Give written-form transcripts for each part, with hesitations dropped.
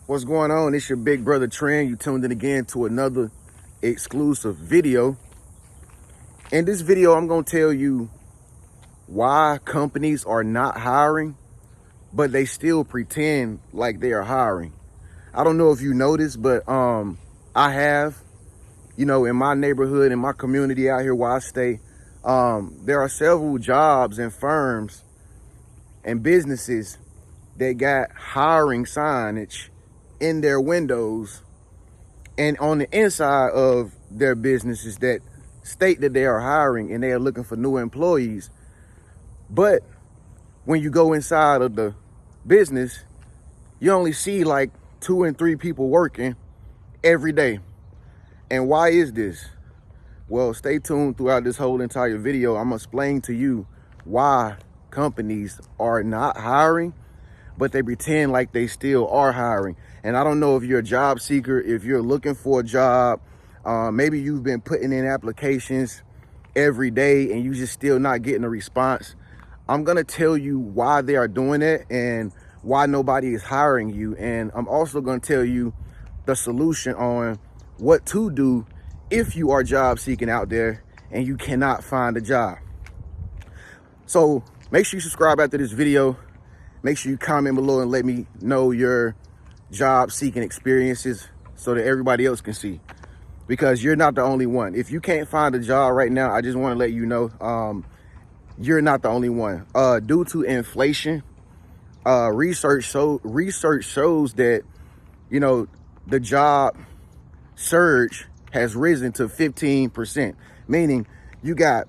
What's going on? It's your big brother Trend. You tuned in again to another exclusive video. In this video, I'm going to tell you why companies are not hiring, but they still pretend like they are hiring. I don't know if you noticed, but I have, in my neighborhood, in my community out here where I stay, there are several jobs and firms and businesses that got hiring signage in their windows and on the inside of their businesses that state that they are hiring and they are looking for new employees. But when you go inside of the business, you only see like 2 and 3 people working every day. And why is this? Well, stay tuned throughout this whole entire video. I'm gonna explain to you why companies are not hiring, but they pretend like they still are hiring. And I don't know if you're a job seeker, if you're looking for a job, maybe you've been putting in applications every day and you just still not getting a response. I'm gonna tell you why they are doing it and why nobody is hiring you. And I'm also gonna tell you the solution on what to do if you are job seeking out there and you cannot find a job. So make sure you subscribe after this video. Make sure you comment below and let me know your job seeking experiences so that everybody else can see, because you're not the only one. If you can't find a job right now, I just want to let you know, you're not the only one. Due to inflation, research shows that, the job surge has risen to 15%, meaning you got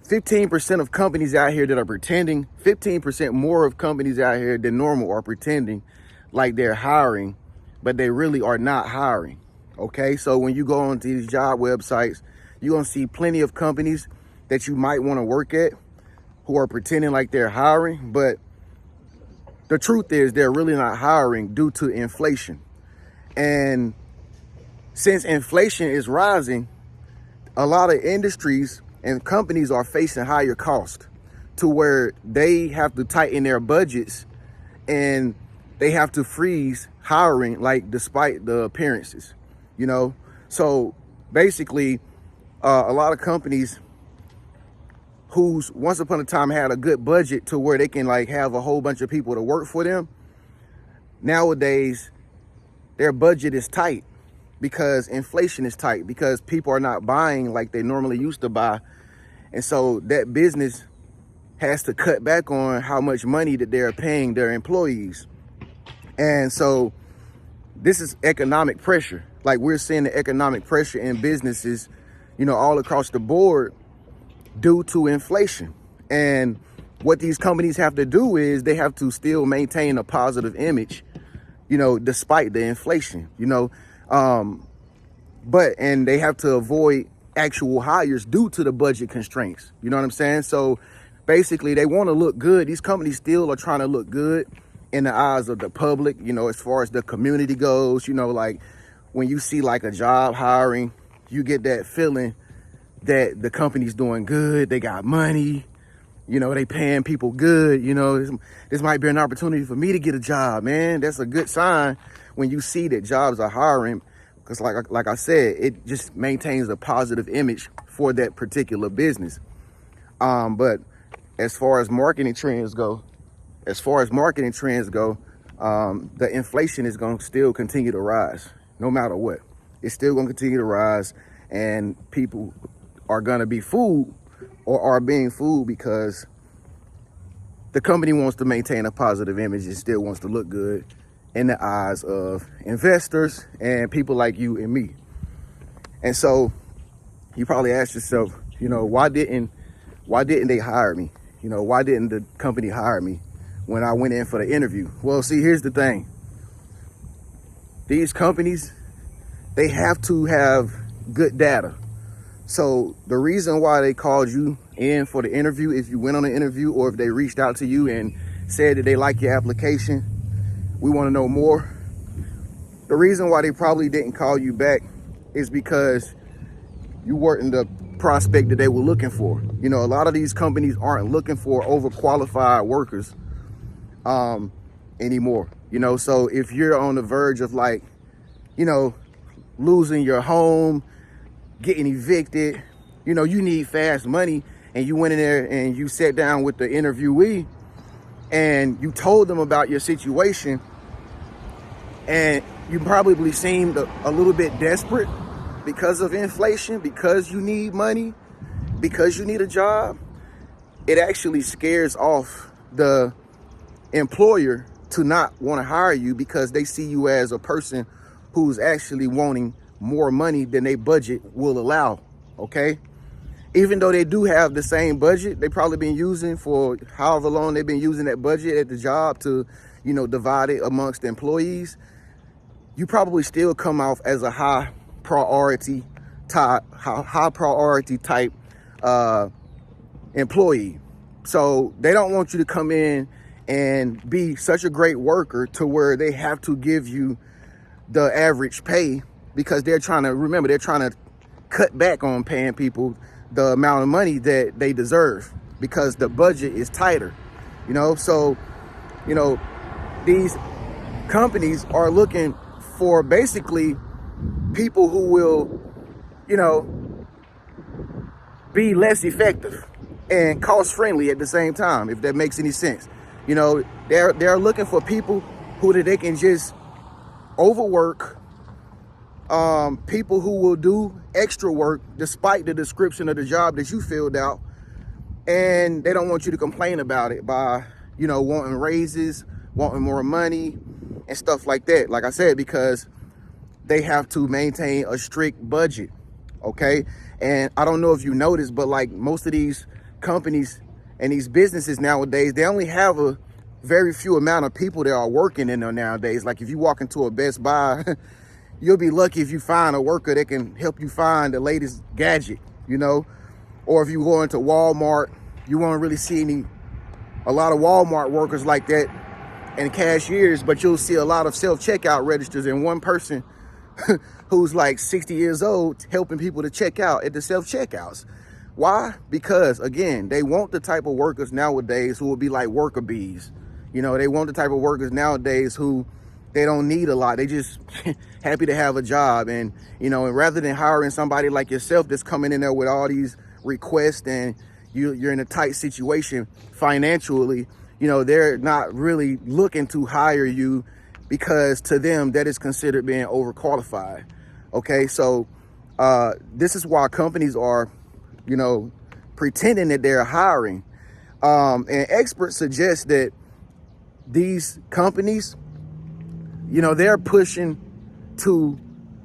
15% of companies out here that are pretending, 15% more of companies out here than normal are pretending like they're hiring, but they really are not hiring. Okay, so when you go onto these job websites, you're gonna see plenty of companies that you might want to work at who are pretending like they're hiring, but the truth is they're really not hiring due to inflation. And since inflation is rising, a lot of industries and companies are facing higher costs to where they have to tighten their budgets and they have to freeze hiring, like, despite the appearances, So basically, a lot of companies who's once upon a time had a good budget to where they can like have a whole bunch of people to work for them, nowadays their budget is tight because inflation is tight, because people are not buying like they normally used to buy. And so that business has to cut back on how much money that they're paying their employees. And so this is economic pressure. Like, we're seeing the economic pressure in businesses, all across the board due to inflation. And what these companies have to do is they have to still maintain a positive image, despite the inflation, and they have to avoid actual hires due to the budget constraints. You know what I'm saying? So basically they want to look good. These companies still are trying to look good in the eyes of the public, as far as the community goes. Like when you see like a job hiring, you get that feeling that the company's doing good. They got money, they paying people good. This might be an opportunity for me to get a job, man. That's a good sign when you see that jobs are hiring, because like I said, it just maintains a positive image for that particular business. But as far as marketing trends go, the inflation is going to still continue to rise no matter what. It's still going to continue to rise, and people are going to be fooled or are being fooled because the company wants to maintain a positive image and still wants to look good in the eyes of investors and people like you and me. And so you probably ask yourself, why didn't they hire me? Why didn't the company hire me when I went in for the interview? Well, see, here's the thing. These companies, they have to have good data. So the reason why they called you in for the interview, if you went on the interview or if they reached out to you and said that they like your application, we want to know more. The reason why they probably didn't call you back is because you weren't the prospect that they were looking for. A lot of these companies aren't looking for overqualified workers. anymore. So if you're on the verge of like, losing your home, getting evicted, you need fast money, and you went in there and you sat down with the interviewee and you told them about your situation, and you probably seemed a little bit desperate because of inflation, because you need money, because you need a job. It actually scares off the employer to not want to hire you, because they see you as a person who's actually wanting more money than their budget will allow. Okay, even though they do have the same budget they probably been using for however long they've been using that budget at the job to divide it amongst the employees, you probably still come off as a high priority type employee. So they don't want you to come in and be such a great worker to where they have to give you the average pay, because they're trying to cut back on paying people the amount of money that they deserve, because the budget is tighter. So these companies are looking for basically people who will be less effective and cost friendly at the same time, if that makes any sense. They're looking for people who that they can just overwork, people who will do extra work despite the description of the job that you filled out, and they don't want you to complain about it by wanting raises, wanting more money and stuff like that. Like I said, because they have to maintain a strict budget. Okay, and I don't know if you noticed, but like most of these companies and these businesses nowadays, they only have a very few amount of people that are working in there nowadays. Like if you walk into a Best Buy, you'll be lucky if you find a worker that can help you find the latest gadget, or if you go into Walmart, you won't really see a lot of Walmart workers like that and cashiers, but you'll see a lot of self-checkout registers and one person who's like 60 years old helping people to check out at the self-checkouts. Why? Because again, they want the type of workers nowadays who will be like worker bees. They want the type of workers nowadays who they don't need a lot. They just happy to have a job. And rather than hiring somebody like yourself that's coming in there with all these requests and you're in a tight situation financially, they're not really looking to hire you, because to them that is considered being overqualified. Okay, so this is why companies are pretending that they're hiring, and experts suggest that these companies, they're pushing to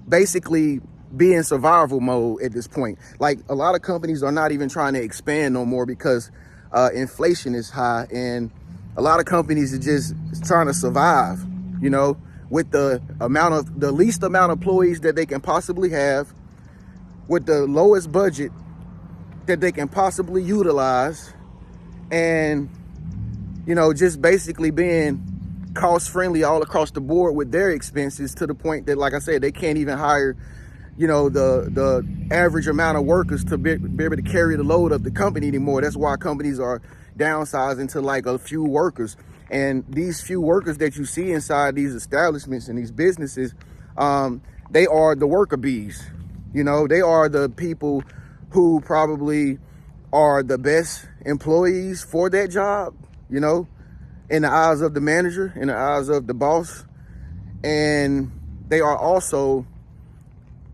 basically be in survival mode at this point. Like a lot of companies are not even trying to expand no more, because inflation is high, and a lot of companies are just trying to survive, with the least amount of employees that they can possibly have, with the lowest budget that they can possibly utilize, and just basically being cost friendly all across the board with their expenses, to the point that, like I said, they can't even hire the average amount of workers to be able to carry the load of the company anymore. That's why companies are downsizing to like a few workers. And these few workers that you see inside these establishments and these businesses, they are the worker bees. They are the people who probably are the best employees for that job, in the eyes of the manager, in the eyes of the boss. And they are also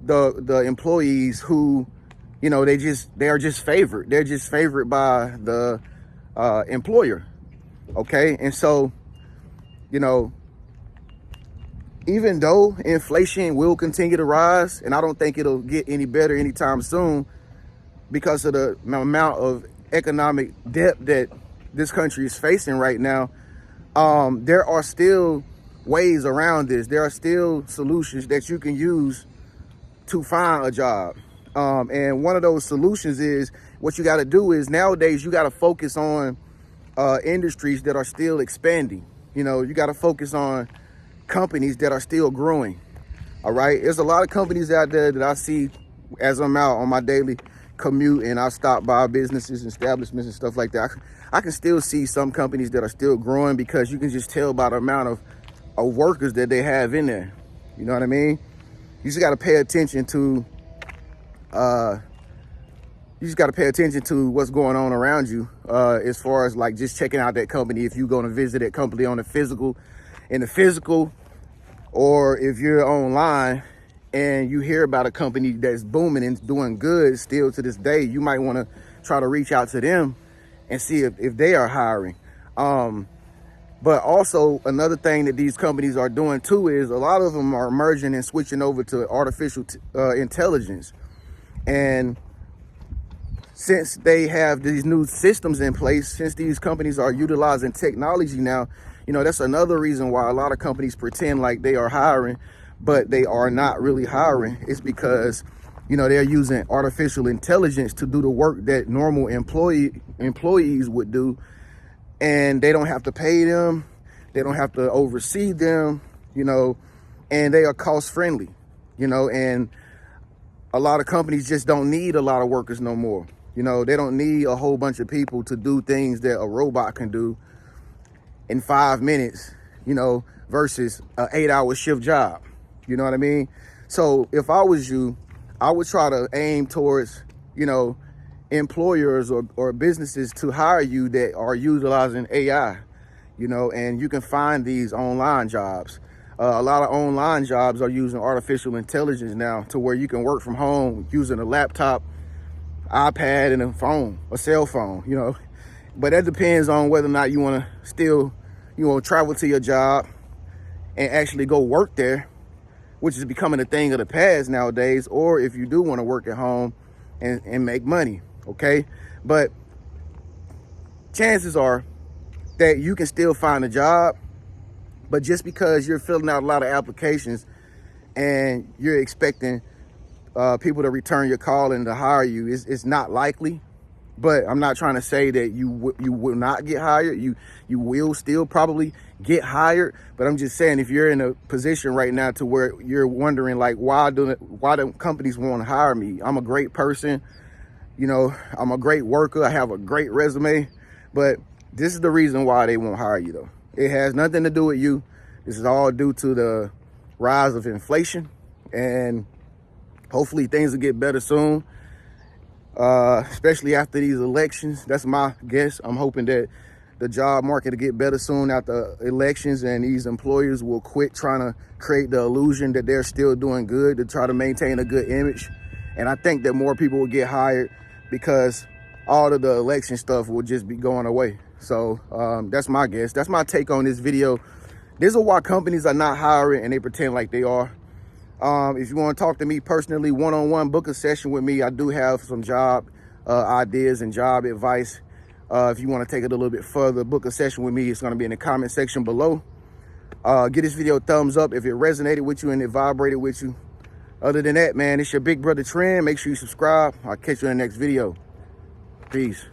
the employees who, they are just favored. They're just favored by the employer. Okay, and so, even though inflation will continue to rise, and I don't think it'll get any better anytime soon, because of the amount of economic debt that this country is facing right now, there are still ways around this. There are still solutions that you can use to find a job. And one of those solutions is, what you got to do is, nowadays you got to focus on industries that are still expanding. You got to focus on companies that are still growing. All right, there's a lot of companies out there that I see as I'm out on my daily commute and I stop by businesses and establishments and stuff like that, I can still see some companies that are still growing, because you can just tell by the amount of workers that they have in there. You know what I mean? You just got to pay attention to what's going on around you, as far as like just checking out that company. If you're going to visit that company in the physical, or if you're online and you hear about a company that's booming and doing good still to this day, you might want to try to reach out to them and see if they are hiring. But also another thing that these companies are doing too is a lot of them are merging and switching over to artificial intelligence. And since they have these new systems in place, since these companies are utilizing technology now, you know, that's another reason why a lot of companies pretend like they are hiring, but they are not really hiring. It's because, you know, they're using artificial intelligence to do the work that normal employees would do. And they don't have to pay them. They don't have to oversee them, you know, and they are cost friendly, you know, and a lot of companies just don't need a lot of workers no more. You know, they don't need a whole bunch of people to do things that a robot can do in 5 minutes, you know, versus an 8-hour shift job. You know what I mean? So if I was you, I would try to aim towards, you know, employers or businesses to hire you that are utilizing AI, you know, and you can find these online jobs. A lot of online jobs are using artificial intelligence now, to where you can work from home using a laptop, iPad, and a cell phone, you know. But that depends on whether or not you want to still, you know, travel to your job and actually go work there, which is becoming a thing of the past nowadays, or if you do want to work at home and make money. Okay, but chances are that you can still find a job, but just because you're filling out a lot of applications and you're expecting people to return your call and to hire you, it's not likely. But I'm not trying to say that you will not get hired. You will still probably get hired. But I'm just saying, if you're in a position right now to where you're wondering, like, why do companies want to hire me? I'm a great person. You know, I'm a great worker. I have a great resume. But this is the reason why they won't hire you, though. It has nothing to do with you. This is all due to the rise of inflation. And hopefully things will get better soon, especially after these elections. That's my guess. I'm hoping that the job market will get better soon after elections, and these employers will quit trying to create the illusion that they're still doing good to try to maintain a good image. And I think that more people will get hired, because all of the election stuff will just be going away. So that's my guess. That's my take on this video. This is why companies are not hiring and they pretend like they are. If you want to talk to me personally, one-on-one, book a session with me. I do have some job ideas and job advice. If you want to take it a little bit further, book a session with me. It's going to be in the comment section below. Give this video a thumbs up if it resonated with you and it vibrated with you. Other than that, man, it's your big brother Trend. Make sure you subscribe. I'll catch you in the next video. Peace.